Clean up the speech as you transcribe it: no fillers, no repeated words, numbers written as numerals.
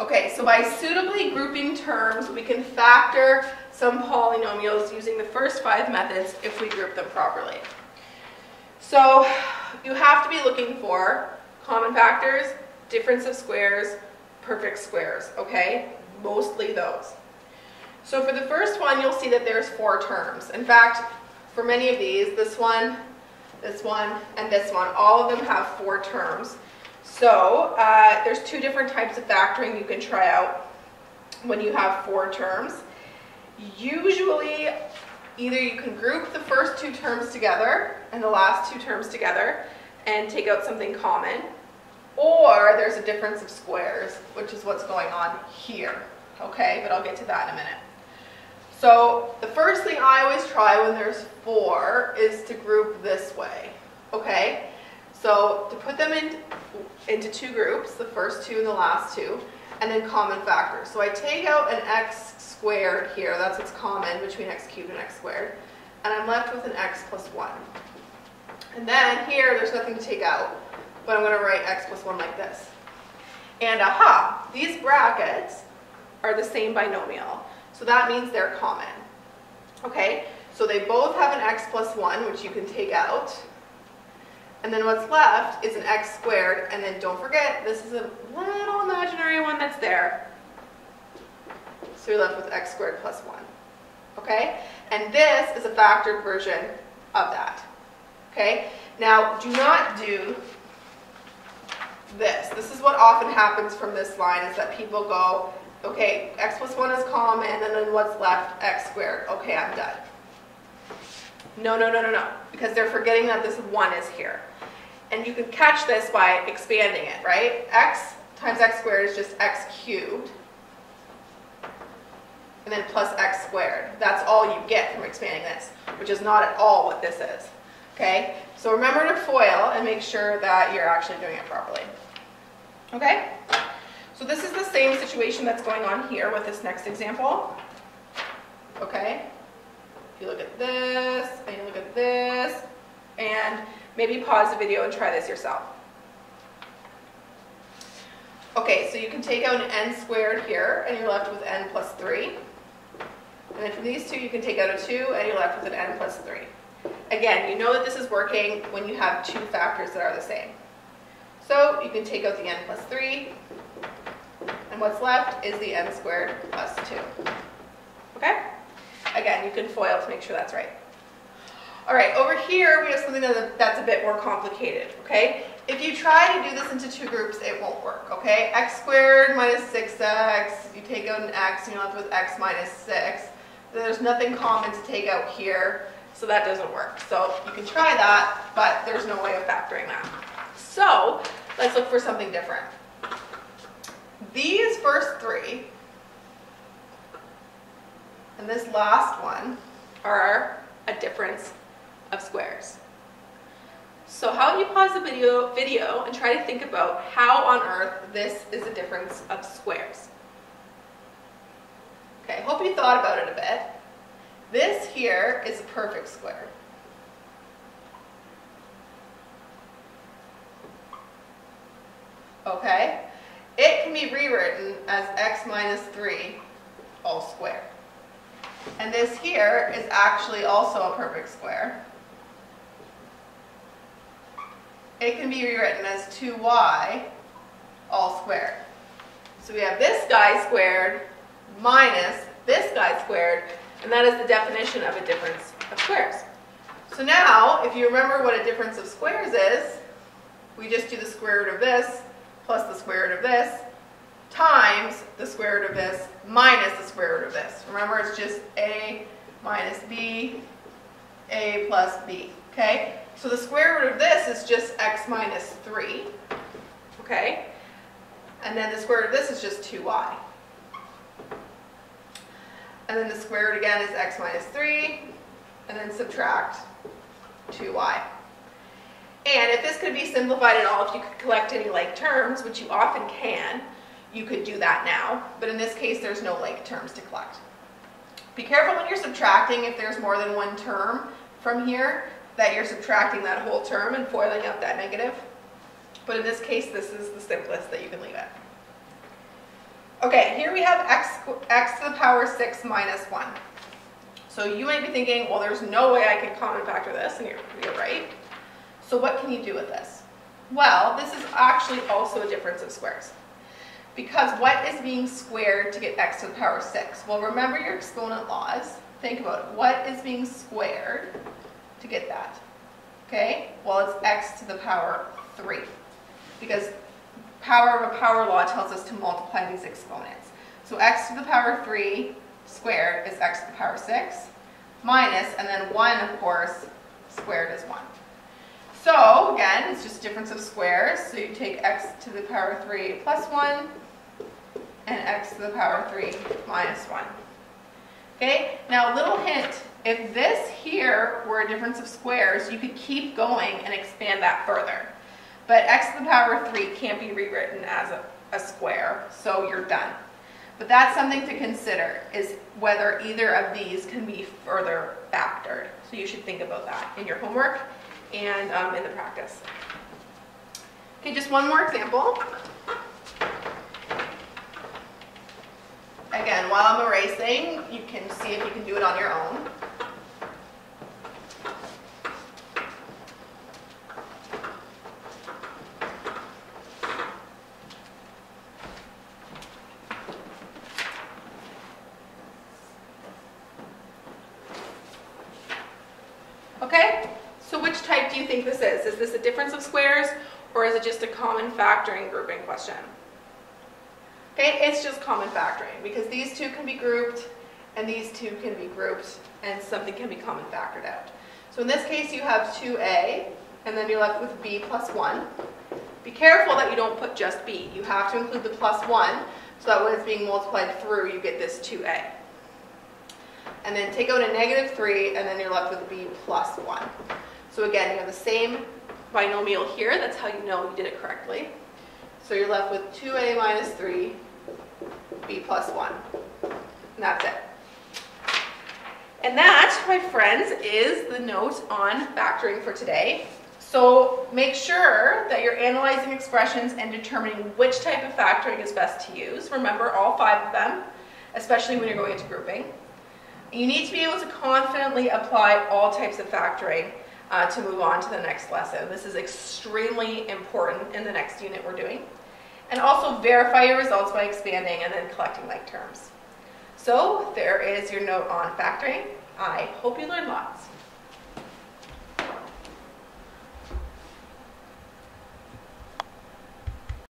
Okay, so by suitably grouping terms, we can factor some polynomials using the first 5 methods if we group them properly. So you have to be looking for common factors, difference of squares, perfect squares, okay? Mostly those. So for the first one, you'll see that there's 4 terms. In fact, for many of these, this one, and this one, all of them have 4 terms. So there's 2 different types of factoring you can try out when you have 4 terms. Usually, either you can group the first 2 terms together and the last 2 terms together and take out something common, or there's a difference of squares, which is what's going on here, okay? But I'll get to that in a minute. So the first thing I always try when there's 4 is to group this way, okay? So to put them into 2 groups, the first 2 and the last 2, and then common factors. So I take out an x squared here, that's what's common between x cubed and x squared, and I'm left with an x plus 1. And then here, there's nothing to take out, but I'm going to write x plus 1 like this. And aha, these brackets are the same binomial. So that means they're common. Okay, so they both have an x plus 1, which you can take out. And then what's left is an x squared, and then don't forget, this is a little imaginary one that's there. So you're left with x squared plus 1. Okay, and this is a factored version of that. Okay, now do not do this. This is what often happens from this line, is that people go, okay, x plus 1 is common, and then what's left? X squared. Okay, I'm done. No, no, no, no, no, because they're forgetting that this 1 is here. And you can catch this by expanding it, right? X times x squared is just x cubed, and then plus x squared. That's all you get from expanding this, which is not at all what this is. Okay? So remember to FOIL and make sure that you're actually doing it properly. Okay? So this is the same situation that's going on here with this next example. Okay? If you look at this, and you look at this, and maybe pause the video and try this yourself. Okay, so you can take out an n squared here, and you're left with n plus 3. And then from these 2, you can take out a 2, and you're left with an n plus 3. Again, you know that this is working when you have 2 factors that are the same. So you can take out the n plus 3, and what's left is the n squared plus 2. Okay? Again, you can FOIL to make sure that's right. All right, over here we have something that's a bit more complicated, okay? If you try to do this into 2 groups, it won't work, okay? X squared minus 6x, you take out an x, and you're left with x minus 6. There's nothing common to take out here, so that doesn't work. So you can try that, but there's no way of factoring that. So let's look for something different. These first 3 and this last one are a difference of squares. So how do you pause the video and try to think about how on earth this is a difference of squares? Okay, hope you thought about it a bit. This here is a perfect square. Okay? It can be rewritten as x minus 3 all squared. And this here is actually also a perfect square. It can be rewritten as 2y all squared. So we have this guy squared minus this guy squared, and that is the definition of a difference of squares. So now, if you remember what a difference of squares is, we just do the square root of this plus the square root of this times the square root of this minus the square root of this. Remember, it's just a minus b, a plus b, okay? So the square root of this is just x minus 3, okay? And then the square root of this is just 2y. And then the square root again is x minus 3, and then subtract 2y. And if this could be simplified at all, if you could collect any like terms, which you often can, you could do that now. But in this case, there's no like terms to collect. Be careful when you're subtracting if there's more than one term from here, that you're subtracting that whole term and foiling out that negative. But in this case, this is the simplest that you can leave it. Okay, here we have x to the power 6 minus 1. So you might be thinking, well, there's no way I can common factor this, and you're right. So what can you do with this? Well, this is actually also a difference of squares. Because what is being squared to get x to the power 6? Well, remember your exponent laws. Think about it. What is being squared to get that? Okay, well, it's x to the power 3. Because power of a power law tells us to multiply these exponents. So x to the power 3 squared is x to the power 6 minus, and then 1, of course, squared is 1. So, again, it's just difference of squares. So you take x to the power 3 plus 1 and x to the power 3 minus 1. Okay, now a little hint. If this here were a difference of squares, you could keep going and expand that further. But x to the power 3 can't be rewritten as a square, so you're done. But that's something to consider, is whether either of these can be further factored. So you should think about that in your homework and in the practice. Okay, just one more example. Again, while I'm erasing, you can see if you can do it on your own. Okay, so which type do you think this is? Is this a difference of squares, or is it just a common factoring grouping question? Okay, it's just common factoring, because these two can be grouped, and these two can be grouped, and something can be common factored out. So in this case, you have 2a, and then you're left with b plus 1. Be careful that you don't put just b. You have to include the plus 1, so that when it's being multiplied through, you get this 2a. And then take out a negative 3, and then you're left with b plus 1. So again, you have the same binomial here. That's how you know you did it correctly. So you're left with 2a minus 3, b plus 1. And that's it. And that, my friends, is the note on factoring for today. So make sure that you're analyzing expressions and determining which type of factoring is best to use. Remember all 5 of them, especially when you're going into grouping. You need to be able to confidently apply all types of factoring to move on to the next lesson. This is extremely important in the next unit we're doing. And also verify your results by expanding and then collecting like terms. So there is your note on factoring. I hope you learned lots.